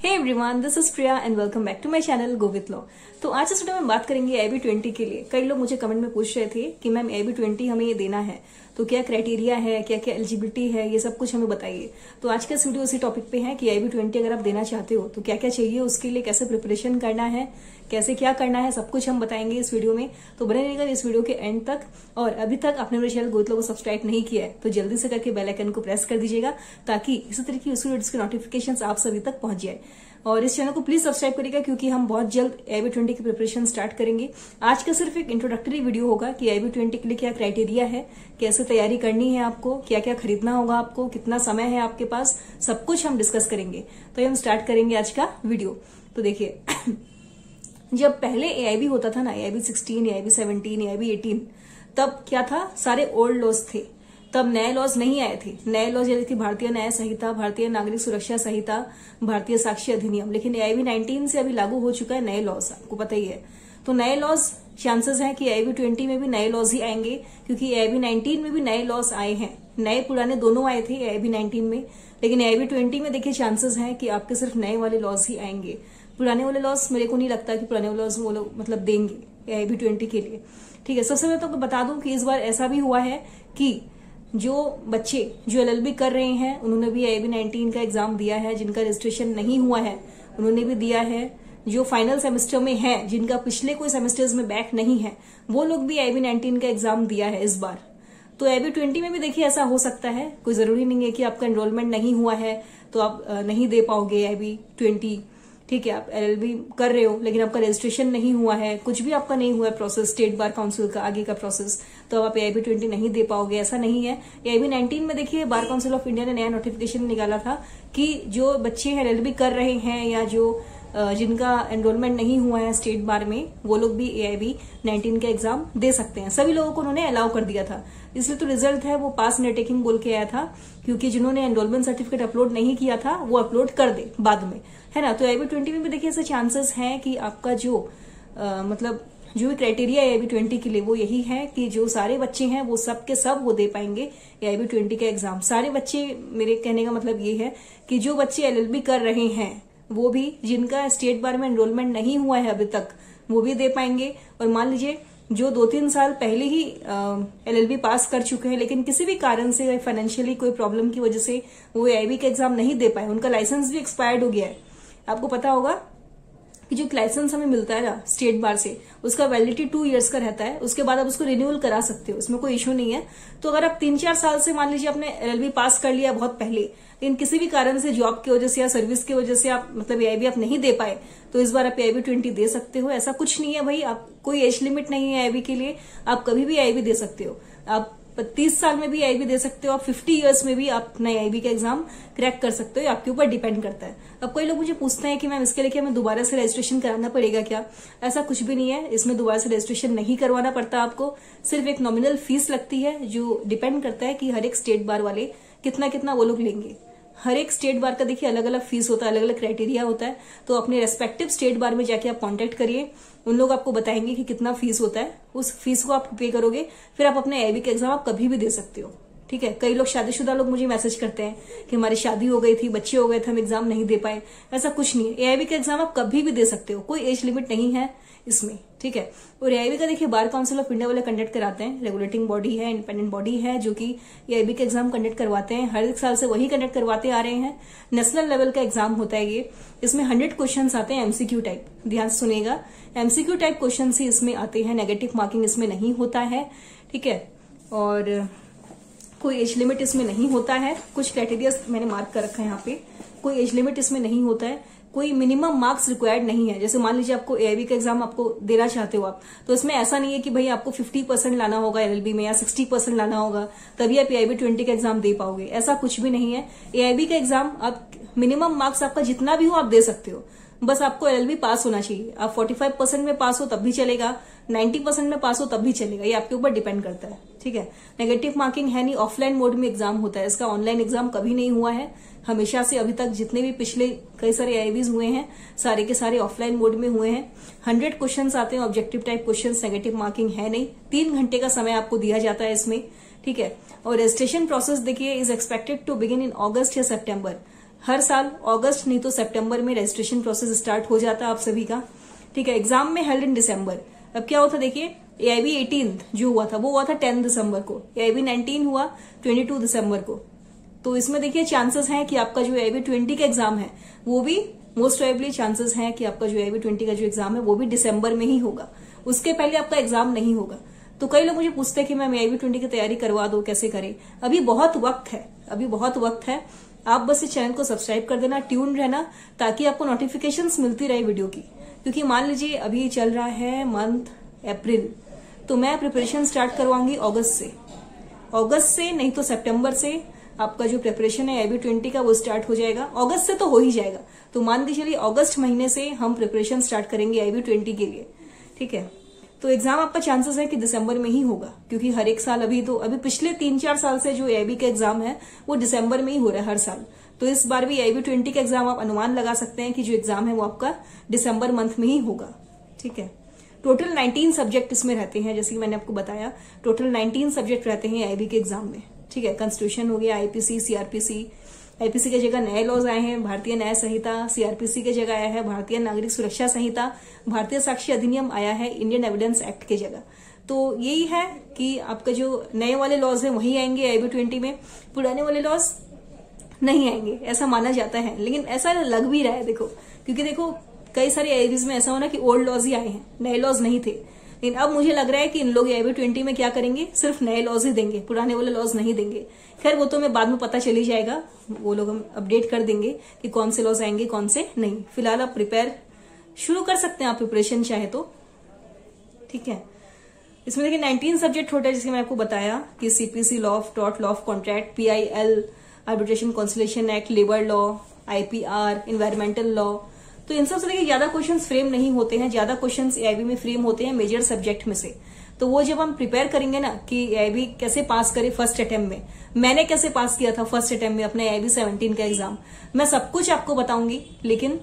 Hey everyone, this is Priya and welcome back to my channel go with law. तो आज इस video में बात करेंगे IB20 के लिए। कई लोग मुझे कमेंट में पूछ रहे थे कि मैम IB20 हमें ये देना है तो क्या क्राइटेरिया है, क्या क्या एलिजिबिलिटी है, ये सब कुछ हमें बताइए। तो आज का इस वीडियो उसी टॉपिक पे है कि IB20 अगर आप देना चाहते हो तो क्या क्या चाहिए, उसके लिए कैसे प्रिपरेशन करना है, कैसे क्या करना है, सब कुछ हम बताएंगे इस वीडियो में। तो बने रहिएगा इस वीडियो के एंड तक। और अभी तक आपने मेरे चैनल गो विथ लॉ को सब्सक्राइब नहीं किया है तो जल्दी से करके बेल आइकन को प्रेस कर दीजिएगा ताकि इसी तरह की उस वीडियोस के नोटिफिकेशन आप सभी तक पहुंच जाए। और इस चैनल को प्लीज सब्सक्राइब करिएगा क्योंकि हम बहुत जल्द IB20 की प्रिपरेशन स्टार्ट करेंगे। आज का सिर्फ एक इंट्रोडक्टरी वीडियो होगा कि IB20 के लिए क्या क्राइटेरिया है, कैसे तैयारी करनी है आपको, क्या क्या खरीदना होगा आपको, कितना समय है आपके पास, सब कुछ हम डिस्कस करेंगे। तो हम स्टार्ट करेंगे आज का वीडियो। तो देखिए जब पहले AIB होता था ना, AIB16, AIB17, AIB18, तब क्या था, सारे ओल्ड लॉज थे। तब नए लॉज नहीं आए थे। नए लॉज जैसे कि भारतीय न्याय संहिता, भारतीय नागरिक सुरक्षा संहिता, भारतीय साक्ष्य अधिनियम, लेकिन IB19 से अभी लागू हो चुका है नए लॉज, आपको पता ही है। तो नए लॉज चांसेस है कि IB20 में भी नए लॉज ही आएंगे क्योंकि IB19 में भी नए लॉज आए हैं। नए पुराने दोनों आए थे IB19 में, लेकिन IB20 में देखिए चांसेस है कि आपके सिर्फ नए वाले लॉज ही आएंगे। पुराने वाले लॉज मेरे को नहीं लगता कि पुराने वाले लॉज वो लोग मतलब देंगे IB20 के लिए। ठीक है, सबसे पहले तो बता दूं कि इस बार ऐसा भी हुआ है कि जो बच्चे जो LLB कर रहे हैं उन्होंने भी IB19 का एग्जाम दिया है। जिनका रजिस्ट्रेशन नहीं हुआ है उन्होंने भी दिया है। जो फाइनल सेमेस्टर में है, जिनका पिछले कोई सेमेस्टर्स में बैक नहीं है, वो लोग भी IB19 का एग्जाम दिया है इस बार। तो IB20 में भी देखिए ऐसा हो सकता है। कोई जरूरी नहीं है कि आपका एनरोलमेंट नहीं हुआ है तो आप नहीं दे पाओगे IB20। ठीक है, आप LLB कर रहे हो लेकिन आपका रजिस्ट्रेशन नहीं हुआ है, कुछ भी आपका नहीं हुआ है प्रोसेस, स्टेट बार काउंसिल का आगे का प्रोसेस, तो आप IB20 नहीं दे पाओगे, ऐसा नहीं है। IB19 में देखिए बार काउंसिल ऑफ इंडिया ने नया नोटिफिकेशन निकाला था कि जो बच्चे हैं LLB कर रहे हैं या जो जिनका एनरोलमेंट नहीं हुआ है स्टेट बार में, वो लोग भी IB19 का एग्जाम दे सकते हैं। सभी लोगों को उन्होंने अलाउ कर दिया था। इसलिए तो रिजल्ट है वो पास अंडरटेकिंग बोल के आया था क्योंकि जिन्होंने एनरोलमेंट सर्टिफिकेट अपलोड नहीं किया था वो अपलोड कर दे बाद में, है ना। तो IB20 में भी देखिए ऐसे चांसेस हैं कि आपका जो मतलब जो भी क्राइटेरिया है IB20 के लिए वो यही है कि जो सारे बच्चे हैं वो सब के सब वो दे पाएंगे IB20 का एग्जाम। सारे बच्चे, मेरे कहने का मतलब ये है कि जो बच्चे LLB कर रहे हैं वो भी, जिनका स्टेट बार में एनरोलमेंट नहीं हुआ है अभी तक, वो भी दे पाएंगे। और मान लीजिए जो 2-3 साल पहले ही LLB पास कर चुके हैं लेकिन किसी भी कारण से फाइनेंशियली कोई प्रॉब्लम की वजह से वो IB का एग्जाम नहीं दे पाए, उनका लाइसेंस भी एक्सपायर्ड हो गया है। आपको पता होगा कि जो लाइसेंस हमें मिलता है ना स्टेट बार से, उसका वैलिडिटी 2 इयर्स का रहता है। उसके बाद आप उसको रिन्यूअल करा सकते हो, इसमें कोई इश्यू नहीं है। तो अगर आप 3-4 साल से मान लीजिए आपने LLB पास कर लिया बहुत पहले, लेकिन किसी भी कारण से जॉब की वजह से या सर्विस की वजह से आप मतलब IB आप नहीं दे पाए, तो इस बार आप IB20 दे सकते हो। ऐसा कुछ नहीं है भाई, आप कोई एज लिमिट नहीं है IB के लिए, आप कभी भी IB दे सकते हो। आप 30 साल में भी IB दे सकते हो, आप 50 इयर्स में भी आप नए IB का एग्जाम क्रैक कर सकते हो, आपके ऊपर डिपेंड करता है। अब कोई लोग मुझे पूछते हैं कि मैम इसके लिए क्या हमें दोबारा से रजिस्ट्रेशन कराना पड़ेगा क्या? ऐसा कुछ भी नहीं है, इसमें दोबारा से रजिस्ट्रेशन नहीं करवाना पड़ता आपको। सिर्फ एक नॉमिनल फीस लगती है जो डिपेंड करता है कि हर एक स्टेट बार वाले कितना कितना वो लोग लेंगे। हर एक स्टेट बार का देखिए अलग अलग फीस होता है, अलग अलग क्राइटेरिया होता है। तो अपने रेस्पेक्टिव स्टेट बार में जाके आप कांटेक्ट करिए, उन लोग आपको बताएंगे कि कितना फीस होता है। उस फीस को आप पे करोगे, फिर आप अपने IB का एग्जाम आप कभी भी दे सकते हो। ठीक है, कई लोग शादीशुदा लोग मुझे मैसेज करते हैं कि हमारी शादी हो गई थी, बच्चे हो गए थे, हम एग्जाम नहीं दे पाए। ऐसा कुछ नहीं है, IB का एग्जाम आप कभी भी दे सकते हो, कोई एज लिमिट नहीं है इसमें। ठीक है, और IB का देखिए बार काउंसिल ऑफ इंडिया वाले कंडक्ट कराते हैं, रेगुलेटिंग बॉडी है, इंडिपेंडेंट बॉडी है जो कि IB का एग्जाम कंडक्ट करवाते हैं। हर एक साल से वही कंडक्ट करवाते आ रहे हैं। नेशनल लेवल का एग्जाम होता है ये। इसमें 100 क्वेश्चन आते हैं MCQ टाइप, ध्यान से सुनिएगा। MCQ टाइप क्वेश्चन ही इसमें आते हैं, नेगेटिव मार्किंग इसमें नहीं होता है। ठीक है, और कोई एज लिमिट इसमें नहीं होता है। कुछ क्राइटेरिया मैंने मार्क कर रखा है यहाँ पे, कोई एज लिमिट इसमें नहीं होता है, कोई मिनिमम मार्क्स रिक्वायर्ड नहीं है। जैसे मान लीजिए आपको AIB का एग्जाम आपको देना चाहते हो आप, तो इसमें ऐसा नहीं है कि भाई आपको 50% लाना होगा LLB में या 60% लाना होगा तभी आप IB20 का एग्जाम दे पाओगे, ऐसा कुछ भी नहीं है। AIB का एग्जाम आप मिनिमम मार्क्स आपका जितना भी हो आप दे सकते हो, बस आपको LLB पास होना चाहिए। आप 45% में पास हो तब भी चलेगा, 90% में पास हो तब भी चलेगा, ये आपके ऊपर डिपेंड करता है। ठीक है, नेगेटिव मार्किंग है नहीं, ऑफलाइन मोड में एग्जाम होता है। इसका ऑनलाइन एग्जाम कभी नहीं हुआ है, हमेशा से अभी तक जितने भी पिछले कई सारे IBs हुए हैं सारे के सारे ऑफलाइन मोड में हुए हैं। 100 क्वेश्चन आते हैं, objective type question, negative marking है नहीं। 3 घंटे का समय आपको दिया जाता है इसमें। ठीक है, और रजिस्ट्रेशन प्रोसेस देखिए is expected to begin in August या सितंबर। हर साल अगस्त नहीं तो सितंबर में रजिस्ट्रेशन प्रोसेस स्टार्ट हो जाता है आप सभी का। ठीक है, एग्जाम में हेल्ड इन दिसंबर। अब क्या होता देखिए, AIB 18 जो हुआ था वो हुआ था 10 दिसंबर को, AIB 19 हुआ 22 दिसंबर को। तो इसमें देखिए चांसेस हैं कि आपका जो AIB 20 का एग्जाम है वो भी मोस्ट प्रोबेबली चांसेस हैं कि आपका जो AIB 20 का जो एग्जाम है वो भी दिसंबर में ही होगा, उसके पहले आपका एग्जाम नहीं होगा। तो कई लोग मुझे पूछते हैं कि मैम AIB 20 की तैयारी करवा दो, कैसे करें? अभी बहुत वक्त है, अभी बहुत वक्त है। आप बस इस चैनल को सब्सक्राइब कर देना, ट्यून रहना, ताकि आपको नोटिफिकेशंस मिलती रहे वीडियो की। क्योंकि मान लीजिए अभी चल रहा है मंथ अप्रैल, तो मैं प्रिपरेशन स्टार्ट करवाऊंगी अगस्त से नहीं तो सितंबर से आपका जो प्रिपरेशन है AIB 20 का वो स्टार्ट हो जाएगा। अगस्त से तो हो ही जाएगा, तो मान के चलिए अगस्त महीने से हम प्रिपरेशन स्टार्ट करेंगे AIB 20 के लिए। ठीक है, तो एग्जाम आपका चांसेस है कि दिसंबर में ही होगा, क्योंकि हर एक साल अभी पिछले 3-4 साल से जो AIB का एग्जाम है वो दिसंबर में ही हो रहा है हर साल। तो इस बार भी AIB 20 का एग्जाम आप अनुमान लगा सकते हैं कि जो एग्जाम है वो आपका दिसंबर मंथ में ही होगा। ठीक है, टोटल 19 सब्जेक्ट इसमें रहते हैं, जैसे कि मैंने आपको बताया टोटल 19 सब्जेक्ट रहते हैं AIB के एग्जाम में। ठीक है, कॉन्स्टिट्यूशन हो गया, IPC, CRPC। IPC की जगह नए लॉज आए हैं, भारतीय न्याय संहिता। CRPC की जगह आया है भारतीय नागरिक सुरक्षा संहिता। भारतीय साक्ष्य अधिनियम आया है इंडियन एविडेंस एक्ट की जगह। तो यही है कि आपका जो नए वाले लॉज है वही आएंगे AIB 20 में, पुराने वाले लॉज नहीं आएंगे, ऐसा माना जाता है। लेकिन ऐसा लग भी रहा है देखो, क्योंकि देखो कई सारे AIBs में ऐसा होना कि ओल्ड लॉज ही आए हैं, नए लॉज नहीं थे। लेकिन अब मुझे लग रहा है कि इन लोग AIB 20 में क्या करेंगे, सिर्फ नए लॉज ही देंगे, पुराने वाले लॉज नहीं देंगे। खैर वो तो मैं बाद में पता चली जाएगा, वो लोग हम अपडेट कर देंगे कि कौन से लॉज आएंगे कौन से नहीं। फिलहाल आप प्रिपेयर शुरू कर सकते हैं आप प्रिपरेशन चाहे तो। ठीक है, इसमें देखिए 19 सब्जेक्ट होता है, जैसे मैं आपको बताया कि CPC law of tort, law of contract, PIL, arbitration consolidation act, labour law, IPR, environmental law. तो इन सब से देखिए ज्यादा क्वेश्चंस फ्रेम नहीं होते हैं, ज्यादा क्वेश्चंस AIB में फ्रेम होते हैं मेजर सब्जेक्ट में से। तो वो जब हम प्रिपेयर करेंगे ना कि AIB कैसे पास करे फर्स्ट अटेम्प्ट में, मैंने कैसे पास किया था फर्स्ट अटेम्प्ट में अपने AIB 17 का एग्जाम, मैं सब कुछ आपको बताऊंगी। लेकिन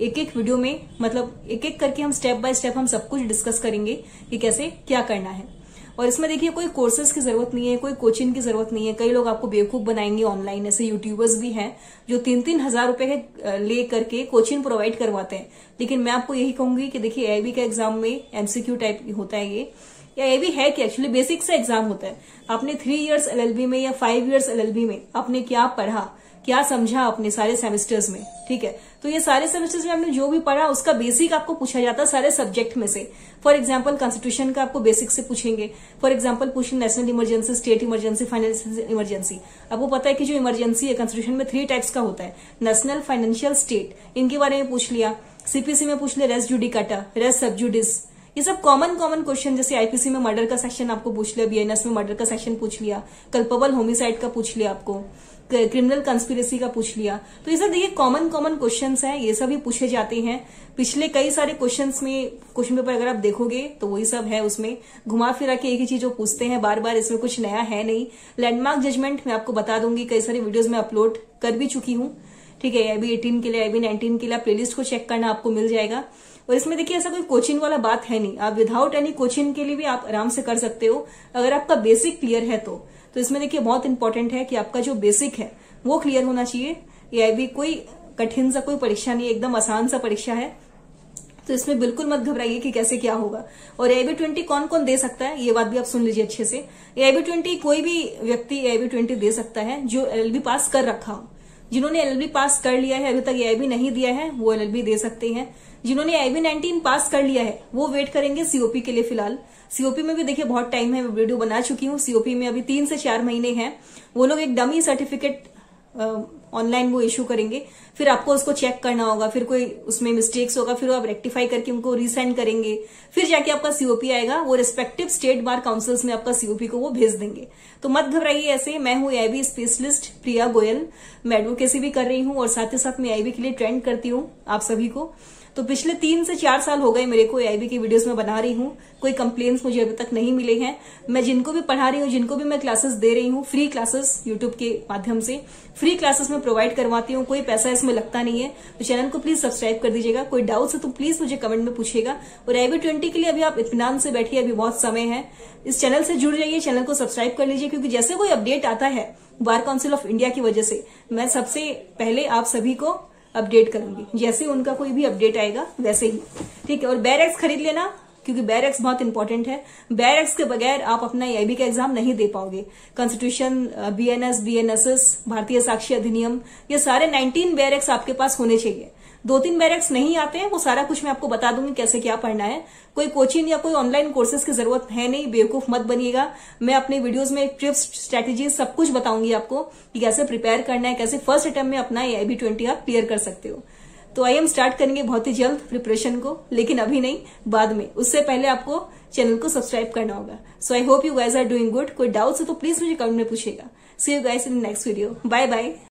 एक एक वीडियो में मतलब एक एक करके हम स्टेप बाय स्टेप हम सब कुछ डिस्कस करेंगे कि कैसे क्या करना है। और इसमें देखिए कोई कोर्सेज की जरूरत नहीं है, कोई कोचिंग की जरूरत नहीं है। कई लोग आपको बेवकूफ बनाएंगे ऑनलाइन, ऐसे यूट्यूबर्स भी हैं जो 3-3 हजार रुपए ले करके कोचिंग प्रोवाइड करवाते हैं। लेकिन मैं आपको यही कहूंगी कि देखिए AIB के एग्जाम में MCQ टाइप होता है ये, या AIB है कि एक्चुअली बेसिक से एग्जाम होता है। आपने 3 इयर्स LLB में या 5 इयर्स LLB में आपने क्या पढ़ा, क्या समझा अपने सारे सेमेस्टर्स में। ठीक है, तो ये सारे सेमेस्टर्स में आपने जो भी पढ़ा उसका बेसिक आपको पूछा जाता है सारे सब्जेक्ट में से। फॉर एग्जांपल कॉन्स्टिट्यूशन का आपको बेसिक से पूछेंगे, फॉर एग्जांपल पूछेंगे national emergency, state emergency, financial emergency. आपको पता है कि जो इमरजेंसी है कॉन्स्टिट्यूशन में 3 टाइप्स का होता है, नेशनल, फाइनेंशियल, स्टेट। इनके बारे में पूछ लिया। CPC में पूछ लिया रेस जुडिकाटा, रेस सब जुडिस। ये सब कॉमन क्वेश्चन, जैसे IPC में मर्डर का सेक्शन आपको पूछ लिया, BNS में मर्डर का सेक्शन पूछ लिया, कल्पेबल होमिसाइड का पूछ लिया, आपको क्रिमिनल कंस्पिरेसी का पूछ लिया। तो ये सब देखिए कॉमन क्वेश्चंस हैं, ये सभी पूछे जाते हैं। पिछले कई सारे क्वेश्चंस में क्वेश्चन पेपर अगर आप देखोगे तो वही सब है, उसमें घुमा फिरा के एक ही चीज पूछते हैं बार बार, इसमें कुछ नया है नहीं। लैंडमार्क जजमेंट मैं आपको बता दूंगी, कई सारी वीडियोज में अपलोड कर भी चुकी हूँ। ठीक है, AIB 18 के लिए, AIB 19 के लिए आप प्लेलिस्ट को चेक करना, आपको मिल जाएगा। और इसमें देखिए ऐसा कोई कोचिंग वाला बात है नहीं, आप विदाउट एनी कोचिंग के लिए भी आप आराम से कर सकते हो अगर आपका बेसिक क्लियर है तो। इसमें देखिए बहुत इंपॉर्टेंट है कि आपका जो बेसिक है वो क्लियर होना चाहिए। AIB कोई कठिन सा कोई परीक्षा नहीं है, एकदम आसान सा परीक्षा है। तो इसमें बिल्कुल मत घबराइए कि कैसे क्या होगा। और AIB 20 कौन कौन दे सकता है, ये बात भी आप सुन लीजिए अच्छे से। AIB 20 कोई भी व्यक्ति AIB 20 दे सकता है जो LLB पास कर रखा हो। जिन्होंने LLB पास कर लिया है, अभी तक AIB नहीं दिया है, वो LLB दे सकते हैं। जिन्होंने AIB 19 पास कर लिया है वो वेट करेंगे COP के लिए। फिलहाल COP में भी देखिए बहुत टाइम है, वीडियो बना चुकी हूँ। COP में अभी 3 से 4 महीने हैं। वो लोग एक डमी सर्टिफिकेट ऑनलाइन वो इशू करेंगे, फिर आपको उसको चेक करना होगा, फिर कोई उसमें मिस्टेक्स होगा, फिर वो आप रेक्टिफाई करके उनको रीसेंड करेंगे, फिर जाके आपका COP आएगा, वो रिस्पेक्टिव स्टेट बार काउंसिल्स में आपका COP को वो भेज देंगे। तो मत घबराइए ऐसे। मैं हूँ AIB स्पेशलिस्ट प्रिया गोयल, मैं एडवोकेसी भी कर रही हूँ और साथ ही साथ मैं AIB के लिए ट्रेंड करती हूँ आप सभी को। तो पिछले 3 से 4 साल हो गए मेरे को एआईबी की वीडियोस में बना रही हूँ, कोई कंप्लेन्ट्स मुझे अभी तक नहीं मिले हैं। मैं जिनको भी पढ़ा रही हूँ, जिनको भी मैं क्लासेस दे रही हूँ, फ्री क्लासेस यूट्यूब के माध्यम से फ्री क्लासेस में प्रोवाइड करवाती हूँ, कोई पैसा इसमें लगता नहीं है। तो चैनल को प्लीज सब्सक्राइब कर दीजिएगा। कोई डाउट्स है तो प्लीज मुझे कमेंट में पूछिएगा। और एआईबी 20 के लिए अभी आप इत्मीनान से बैठिए, अभी बहुत समय है। इस चैनल से जुड़ जाइए, चैनल को सब्सक्राइब कर लीजिए, क्योंकि जैसे कोई अपडेट आता है बार काउंसिल ऑफ इंडिया की वजह से, मैं सबसे पहले आप सभी को अपडेट करूंगी। जैसे उनका कोई भी अपडेट आएगा वैसे ही, ठीक है। और बेरेक्स खरीद लेना, क्योंकि बेरेक्स बहुत इंपॉर्टेंट है। बेरेक्स के बगैर आप अपना एआईबी का एग्जाम नहीं दे पाओगे। कॉन्स्टिट्यूशन, बीएनएस, बीएनएसएस, भारतीय साक्ष्य अधिनियम, ये सारे 19 बेरेक्स आपके पास होने चाहिए। 2-3 बेरेक्स नहीं आते हैं, वो सारा कुछ मैं आपको बता दूंगी कैसे क्या पढ़ना है। कोई कोचिंग या कोई ऑनलाइन कोर्सेज की जरूरत है नहीं, बेवकूफ मत बनिएगा। मैं अपने वीडियोस में ट्रिप्स, स्ट्रेटेजी सब कुछ बताऊंगी आपको कि कैसे प्रिपेयर करना है, कैसे फर्स्ट अटेम्प्ट में अपना एआईबी 20 आप क्लियर कर सकते हो। तो आई एम स्टार्ट करेंगे बहुत ही जल्द प्रिपरेशन को, लेकिन अभी नहीं, बाद में। उससे पहले आपको चैनल को सब्सक्राइब करना होगा। So I hope you guys are doing good. कोई डाउट्स है तो प्लीज मुझे कमेंट में पूछेगा। See you guys in next video. Bye bye.